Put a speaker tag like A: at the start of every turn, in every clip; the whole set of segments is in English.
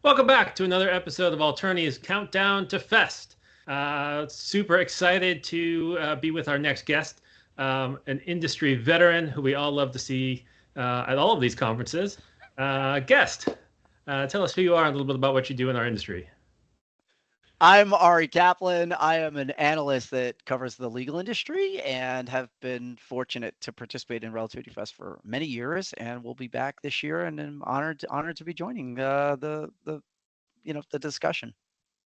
A: Welcome back to another episode of Alternity's Countdown to Fest. Super excited to be with our next guest, an industry veteran who we all love to see at all of these conferences. Guest, tell us who you are and a little bit about what you do in our industry.
B: I'm Ari Kaplan. I am an analyst that covers the legal industry and have been fortunate to participate in Relativity Fest for many years, and will be back this year. And I'm honored to be joining the discussion.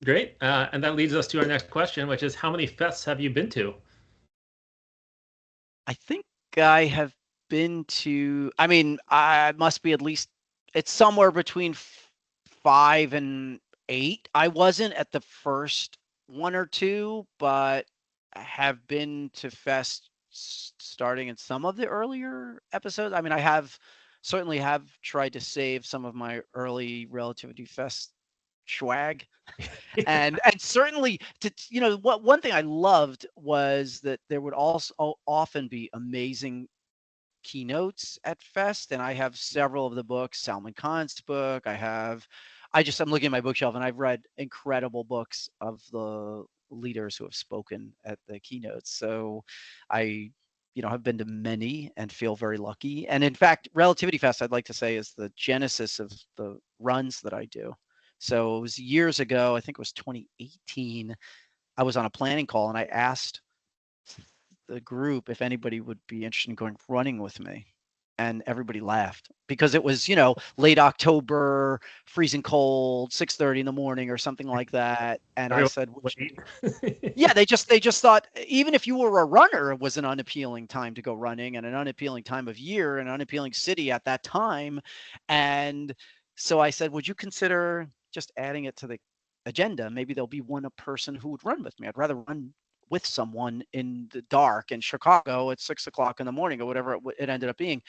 A: Great. And that leads us to our next question, which is how many fests have you been to?
B: I think I have been to. I mean, I must be at least. It's somewhere between 5 and 8. I wasn't at the first one or two, but I have been to Fest starting in some of the earlier episodes. I mean, I have certainly have tried to save some of my early Relativity Fest swag, and certainly what one thing I loved was that there would also often be amazing keynotes at Fest, and I have several of the books. Salman Khan's book. I'm looking at my bookshelf, and I've read incredible books of the leaders who have spoken at the keynotes. So I, have been to many and feel very lucky. And in fact, Relativity Fest, I'd like to say, is the genesis of the runs that I do. So it was years ago, I think it was 2018. I was on a planning call and I asked the group if anybody would be interested in going running with me. And everybody laughed because it was, late October, freezing cold, 6:30 in the morning or something like that. And I
A: Everyone
B: said,
A: wait.
B: yeah, they just thought even if you were a runner, it was an unappealing time to go running and an unappealing time of year, an unappealing city at that time. And so I said, would you consider just adding it to the agenda? Maybe there'll be one a person who would run with me. I'd rather run with someone in the dark in Chicago at 6 o'clock in the morning or whatever it ended up being.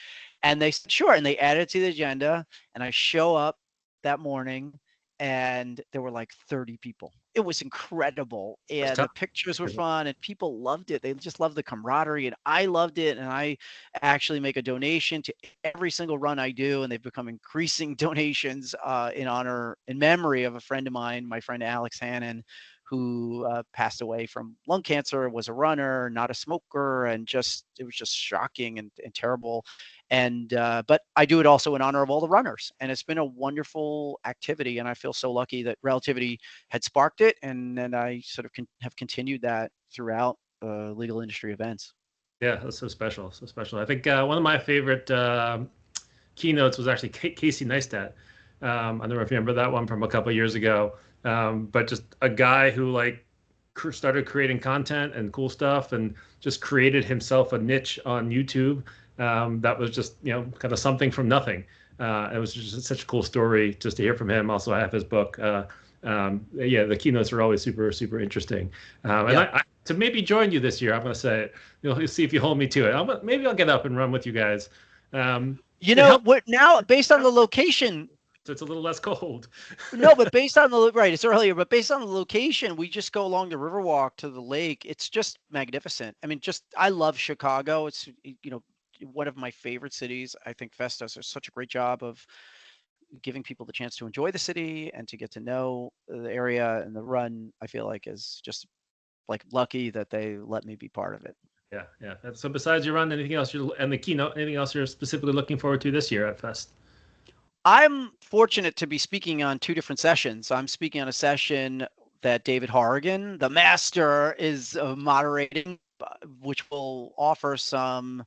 B: And they said, sure. And they added it to the agenda. And I show up that morning and there were like 30 people. It was incredible.
A: First
B: And
A: time.
B: the pictures were fun and people loved it. They just loved the camaraderie and I loved it. And I actually make a donation to every single run I do. And they've become increasing donations in memory of a friend of mine, my friend Alex Hannon, who passed away from lung cancer, was a runner, not a smoker, and it was just shocking and terrible. And but I do it also in honor of all the runners, and it's been a wonderful activity. And I feel so lucky that Relativity had sparked it, and then I sort of have continued that throughout legal industry events.
A: Yeah, that's so special. So special. I think one of my favorite keynotes was actually Casey Neistat. I don't know if you remember that one from a couple of years ago. But just a guy who started creating content and cool stuff and just created himself a niche on YouTube. That was just, kind of something from nothing. It was just such a cool story just to hear from him. Also, I have his book. Yeah, the keynotes are always super, super interesting. And
B: Yeah.
A: to maybe join you this year, I'm going to say, see if you hold me to it. Maybe I'll get up and run with you guys. It helps.
B: What now, based on the location.
A: So it's a little less cold.
B: No, but based on the right, it's earlier, but based on the location, we just go along the Riverwalk to the lake. It's just magnificent. I mean, just I love Chicago. It's one of my favorite cities. I think Fest does such a great job of giving people the chance to enjoy the city and to get to know the area. And the run, I feel like, is just like lucky that they let me be part of it.
A: Yeah, yeah. So besides your run, anything else and the keynote, anything else you're specifically looking forward to this year at Fest?
B: I'm fortunate to be speaking on two different sessions. I'm speaking on a session that David Horrigan, the master, is moderating, which will offer some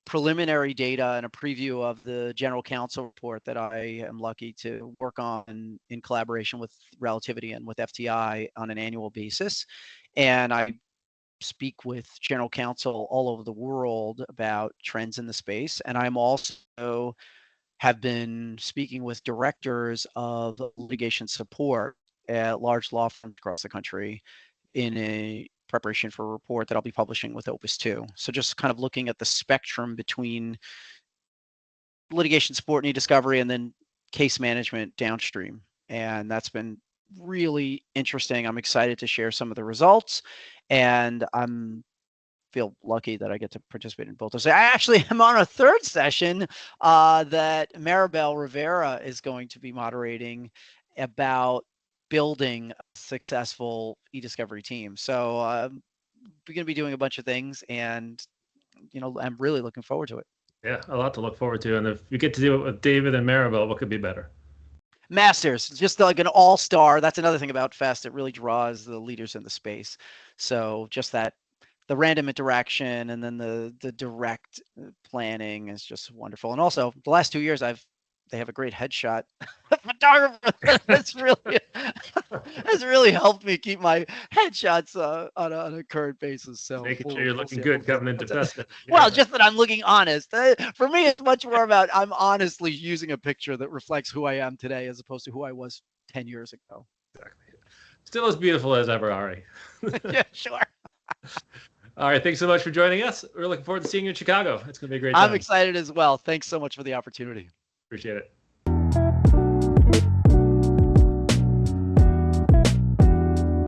B: preliminary data and a preview of the general counsel report that I am lucky to work on in collaboration with Relativity and with FTI on an annual basis. And I speak with general counsel all over the world about trends in the space. And I'm also have been speaking with directors of litigation support at large law firms across the country in a preparation for a report that I'll be publishing with Opus 2. So just kind of looking at the spectrum between litigation support and e-discovery and then case management downstream. And that's been really interesting. I'm excited to share some of the results, and I'm feel lucky that I get to participate in both those. I actually am on a third session that Maribel Rivera is going to be moderating, about building a successful e-discovery team. So we're going to be doing a bunch of things, and I'm really looking forward to it.
A: Yeah, a lot to look forward to. And if you get to do it with David and Maribel, what could be better?
B: Masters, just like an all-star. That's another thing about Fest. It really draws the leaders in the space. So just that, the random interaction and then the direct planning is just wonderful. And also, the last 2 years, they have a great headshot photographer. That's really helped me keep my headshots on a current basis. So
A: making sure you're looking good coming into Festa.
B: Well, just that I'm looking honest. For me, it's much more about I'm honestly using a picture that reflects who I am today as opposed to who I was 10 years ago.
A: Exactly. Still as beautiful as ever, Ari.
B: Yeah, sure.
A: All right. Thanks so much for joining us. We're looking forward to seeing you in Chicago. It's going to be a great time.
B: I'm excited as well. Thanks so much for the opportunity.
A: Appreciate it.